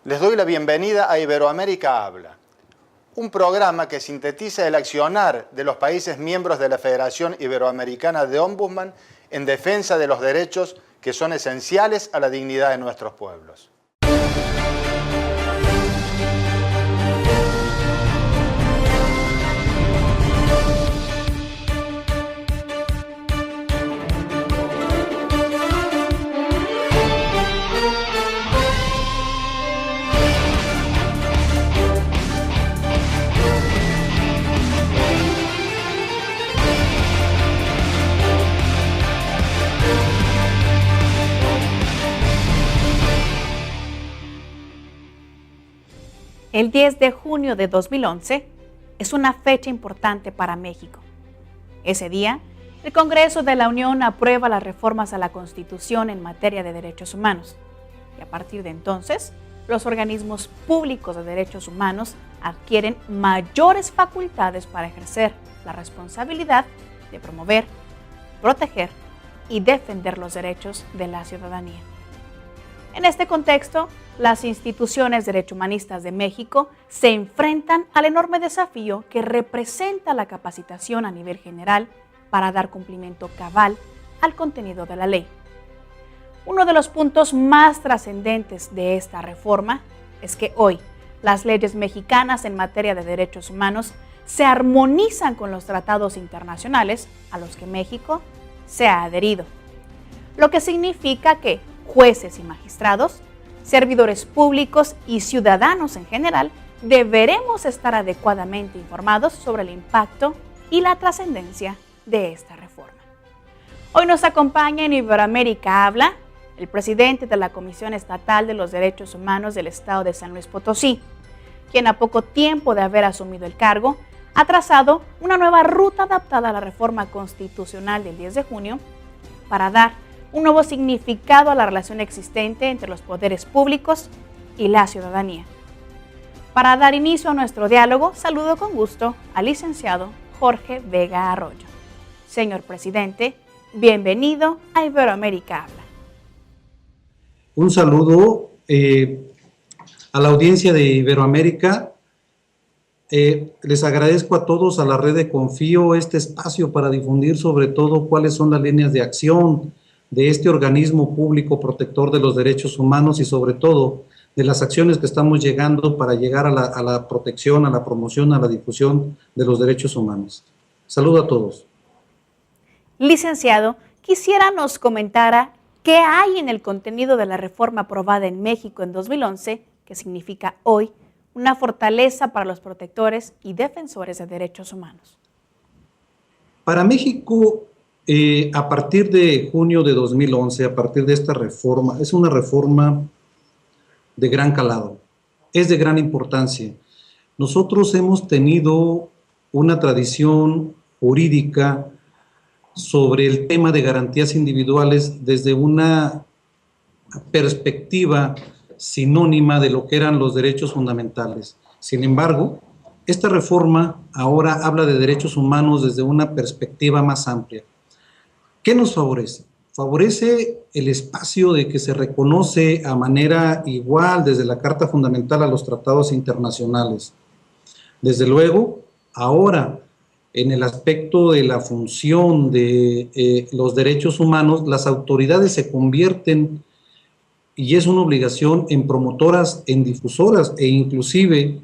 Les doy la bienvenida a Iberoamérica Habla, un programa que sintetiza el accionar de los países miembros de la Federación Iberoamericana de Ombudsman en defensa de los derechos que son esenciales a la dignidad de nuestros pueblos. El 10 de junio de 2011 es una fecha importante para México. Ese día, el Congreso de la Unión aprueba las reformas a la Constitución en materia de derechos humanos. Y a partir de entonces, los organismos públicos de derechos humanos adquieren mayores facultades para ejercer la responsabilidad de promover, proteger y defender los derechos de la ciudadanía. En este contexto, las instituciones derechohumanistas de México se enfrentan al enorme desafío que representa la capacitación a nivel general para dar cumplimiento cabal al contenido de la ley. Uno de los puntos más trascendentes de esta reforma es que hoy las leyes mexicanas en materia de derechos humanos se armonizan con los tratados internacionales a los que México se ha adherido, lo que significa que jueces y magistrados, servidores públicos y ciudadanos en general deberemos estar adecuadamente informados sobre el impacto y la trascendencia de esta reforma. Hoy nos acompaña en Iberoamérica Habla el presidente de la Comisión Estatal de los Derechos Humanos del Estado de San Luis Potosí, quien a poco tiempo de haber asumido el cargo ha trazado una nueva ruta adaptada a la reforma constitucional del 10 de junio para dar un nuevo significado a la relación existente entre los poderes públicos y la ciudadanía. Para dar inicio a nuestro diálogo, saludo con gusto al licenciado Jorge Vega Arroyo. Señor presidente, bienvenido a Iberoamérica Habla. Un saludo a la audiencia de Iberoamérica. Les agradezco a todos, a la red de Confío, este espacio para difundir sobre todo cuáles son las líneas de acción de este organismo público protector de los derechos humanos y sobre todo de las acciones que estamos llegando para llegar a la protección, a la promoción, a la difusión de los derechos humanos. Saludo a todos. Licenciado, quisiera nos comentara qué hay en el contenido de la reforma aprobada en México en 2011 que significa hoy una fortaleza para los protectores y defensores de derechos humanos. Para México, a partir de junio de 2011, a partir de esta reforma, es una reforma de gran calado, es de gran importancia. Nosotros hemos tenido una tradición jurídica sobre el tema de garantías individuales desde una perspectiva sinónima de lo que eran los derechos fundamentales. Sin embargo, esta reforma ahora habla de derechos humanos desde una perspectiva más amplia. ¿Qué nos favorece? Favorece el espacio de que se reconoce a manera igual desde la Carta Fundamental a los tratados internacionales. Desde luego, ahora, en el aspecto de la función de los derechos humanos, las autoridades se convierten, y es una obligación, en promotoras, en difusoras, e inclusive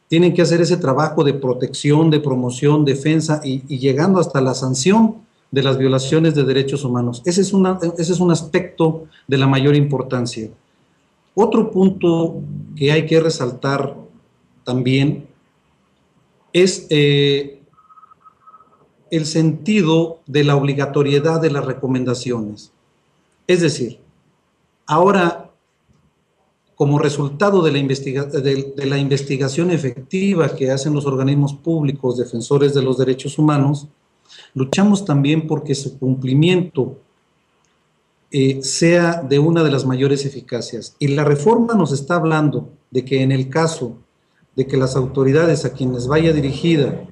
tienen que hacer ese trabajo de protección, de promoción, defensa y llegando hasta la sanción de las violaciones de derechos humanos. Ese es un aspecto de la mayor importancia. Otro punto que hay que resaltar también es el sentido de la obligatoriedad de las recomendaciones. Es decir, ahora, como resultado de la investigación efectiva que hacen los organismos públicos defensores de los derechos humanos, luchamos también porque su cumplimiento sea de una de las mayores eficacias. Y la reforma nos está hablando de que en el caso de que las autoridades a quienes vaya dirigida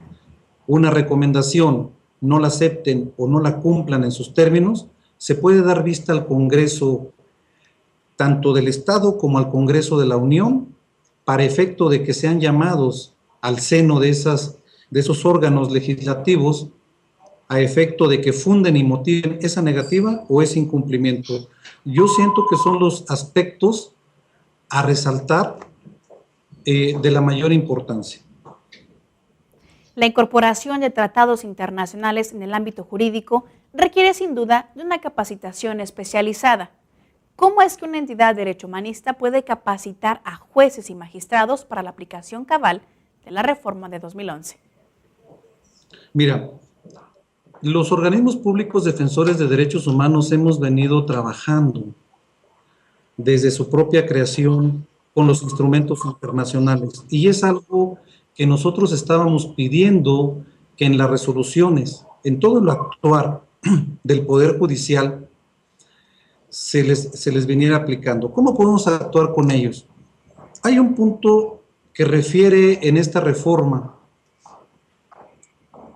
una recomendación no la acepten o no la cumplan en sus términos, se puede dar vista al Congreso tanto del Estado como al Congreso de la Unión, para efecto de que sean llamados al seno de esos órganos legislativos, a efecto de que funden y motiven esa negativa o ese incumplimiento. Yo siento que son los aspectos a resaltar de la mayor importancia. La incorporación de tratados internacionales en el ámbito jurídico requiere sin duda de una capacitación especializada. ¿Cómo es que una entidad de derecho humanista puede capacitar a jueces y magistrados para la aplicación cabal de la reforma de 2011? Mira, los organismos públicos defensores de derechos humanos hemos venido trabajando desde su propia creación con los instrumentos internacionales, y es algo que nosotros estábamos pidiendo que en las resoluciones, en todo el actuar del Poder Judicial, se les viniera aplicando. ¿Cómo podemos actuar con ellos? Hay un punto que refiere en esta reforma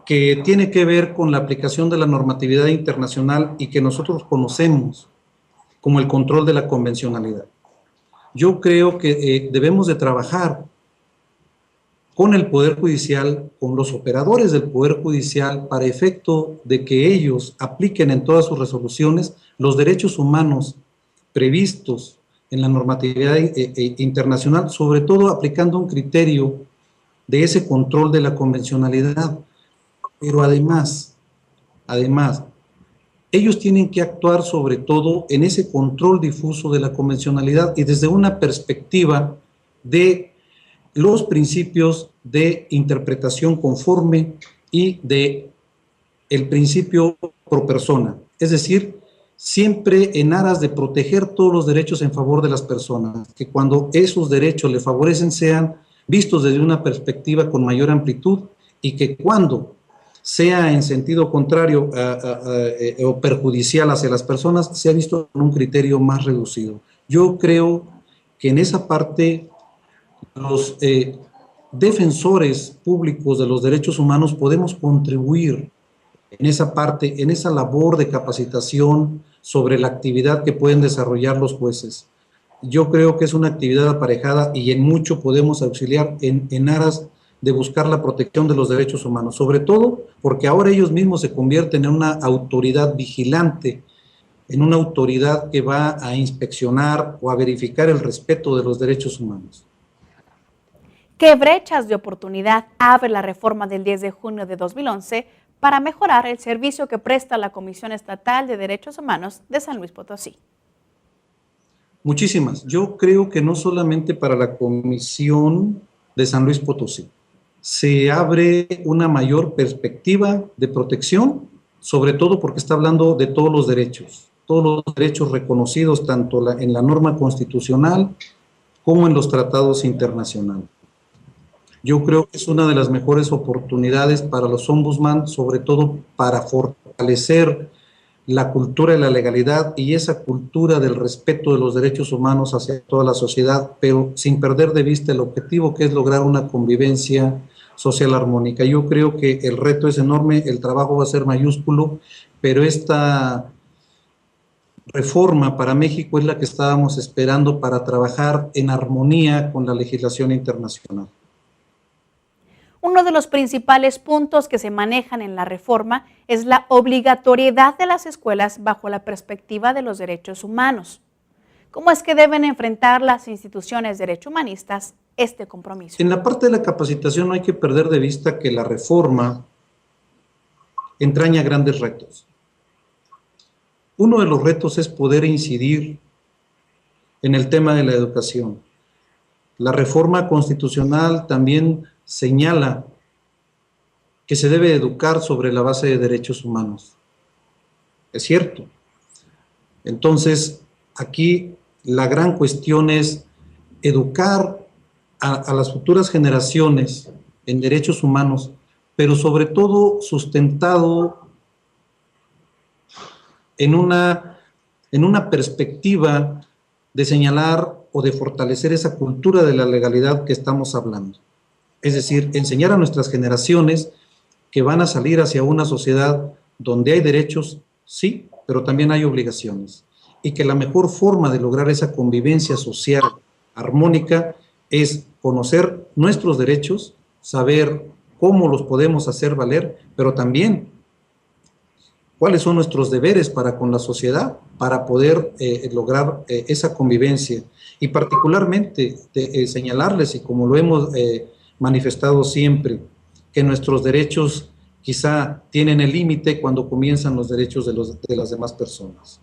que tiene que ver con la aplicación de la normatividad internacional y que nosotros conocemos como el control de la convencionalidad. Yo creo que debemos de trabajar con el Poder Judicial, con los operadores del Poder Judicial, para efecto de que ellos apliquen en todas sus resoluciones los derechos humanos previstos en la normatividad internacional, sobre todo aplicando un criterio de ese control de la convencionalidad. Pero además, ellos tienen que actuar sobre todo en ese control difuso de la convencionalidad y desde una perspectiva de los principios de interpretación conforme y de el principio pro persona, es decir, siempre en aras de proteger todos los derechos en favor de las personas, que cuando esos derechos le favorecen sean vistos desde una perspectiva con mayor amplitud y que cuando sea en sentido contrario o perjudicial hacia las personas, sea visto con un criterio más reducido. Yo creo que en esa parte los defensores públicos de los derechos humanos podemos contribuir en esa parte, en esa labor de capacitación sobre la actividad que pueden desarrollar los jueces. Yo creo que es una actividad aparejada y en mucho podemos auxiliar en aras de buscar la protección de los derechos humanos, sobre todo porque ahora ellos mismos se convierten en una autoridad vigilante, en una autoridad que va a inspeccionar o a verificar el respeto de los derechos humanos. ¿Qué brechas de oportunidad abre la reforma del 10 de junio de 2011 para mejorar el servicio que presta la Comisión Estatal de Derechos Humanos de San Luis Potosí? Muchísimas. Yo creo que no solamente para la Comisión de San Luis Potosí. Se abre una mayor perspectiva de protección, sobre todo porque está hablando de todos los derechos reconocidos tanto en la norma constitucional como en los tratados internacionales. Yo creo que es una de las mejores oportunidades para los ombudsman, sobre todo para fortalecer la cultura de la legalidad y esa cultura del respeto de los derechos humanos hacia toda la sociedad, pero sin perder de vista el objetivo que es lograr una convivencia social armónica. Yo creo que el reto es enorme, el trabajo va a ser mayúsculo, pero esta reforma para México es la que estábamos esperando para trabajar en armonía con la legislación internacional. Uno de los principales puntos que se manejan en la reforma es la obligatoriedad de las escuelas bajo la perspectiva de los derechos humanos. ¿Cómo es que deben enfrentar las instituciones derechohumanistas este compromiso? En la parte de la capacitación no hay que perder de vista que la reforma entraña grandes retos. Uno de los retos es poder incidir en el tema de la educación. La reforma constitucional también señala que se debe educar sobre la base de derechos humanos. Es cierto. Entonces, aquí la gran cuestión es educar a las futuras generaciones en derechos humanos, pero sobre todo sustentado en una perspectiva de señalar o de fortalecer esa cultura de la legalidad que estamos hablando. Es decir, enseñar a nuestras generaciones que van a salir hacia una sociedad donde hay derechos, sí, pero también hay obligaciones. y que la mejor forma de lograr esa convivencia social armónica es conocer nuestros derechos, saber cómo los podemos hacer valer, pero también cuáles son nuestros deberes para con la sociedad para poder lograr esa convivencia. Y particularmente señalarles, y como lo hemos manifestado siempre, que nuestros derechos quizá tienen el límite cuando comienzan los derechos de las demás personas.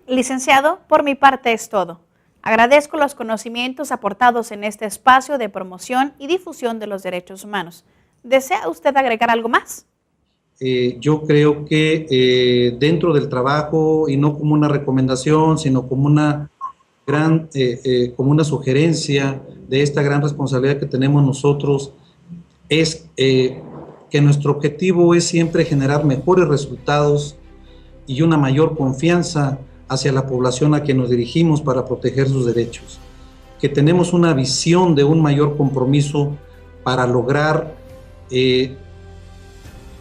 Licenciado, por mi parte es todo. Agradezco los conocimientos aportados en este espacio de promoción y difusión de los derechos humanos. ¿Desea usted agregar algo más? Yo creo que dentro del trabajo, y no como una recomendación, sino como una como una sugerencia de esta gran responsabilidad que tenemos nosotros, es que nuestro objetivo es siempre generar mejores resultados y una mayor confianza hacia la población a quien nos dirigimos para proteger sus derechos, que tenemos una visión de un mayor compromiso para lograr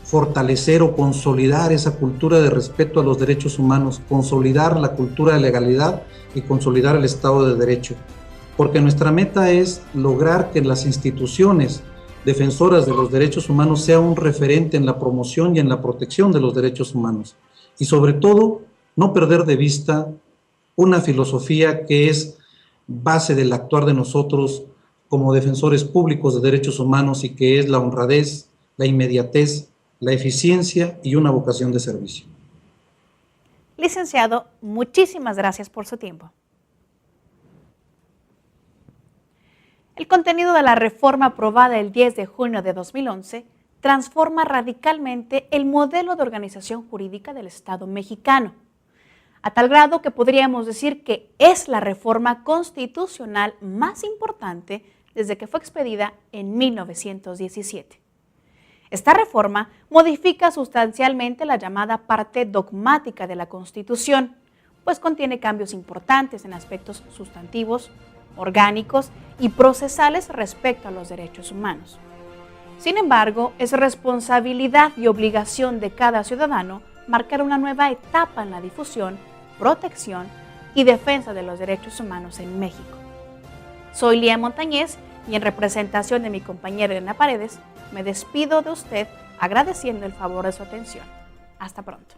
fortalecer o consolidar esa cultura de respeto a los derechos humanos, consolidar la cultura de legalidad y consolidar el Estado de Derecho, porque nuestra meta es lograr que las instituciones defensoras de los derechos humanos sean un referente en la promoción y en la protección de los derechos humanos, y sobre todo no perder de vista una filosofía que es base del actuar de nosotros como defensores públicos de derechos humanos, y que es la honradez, la inmediatez, la eficiencia y una vocación de servicio. Licenciado, muchísimas gracias por su tiempo. El contenido de la reforma aprobada el 10 de junio de 2011 transforma radicalmente el modelo de organización jurídica del Estado mexicano, a tal grado que podríamos decir que es la reforma constitucional más importante desde que fue expedida en 1917. Esta reforma modifica sustancialmente la llamada parte dogmática de la Constitución, pues contiene cambios importantes en aspectos sustantivos, orgánicos y procesales respecto a los derechos humanos. Sin embargo, es responsabilidad y obligación de cada ciudadano marcar una nueva etapa en la difusión, protección y defensa de los derechos humanos en México. Soy Lía Montañez y en representación de mi compañera Elena Paredes, me despido de usted agradeciendo el favor de su atención. Hasta pronto.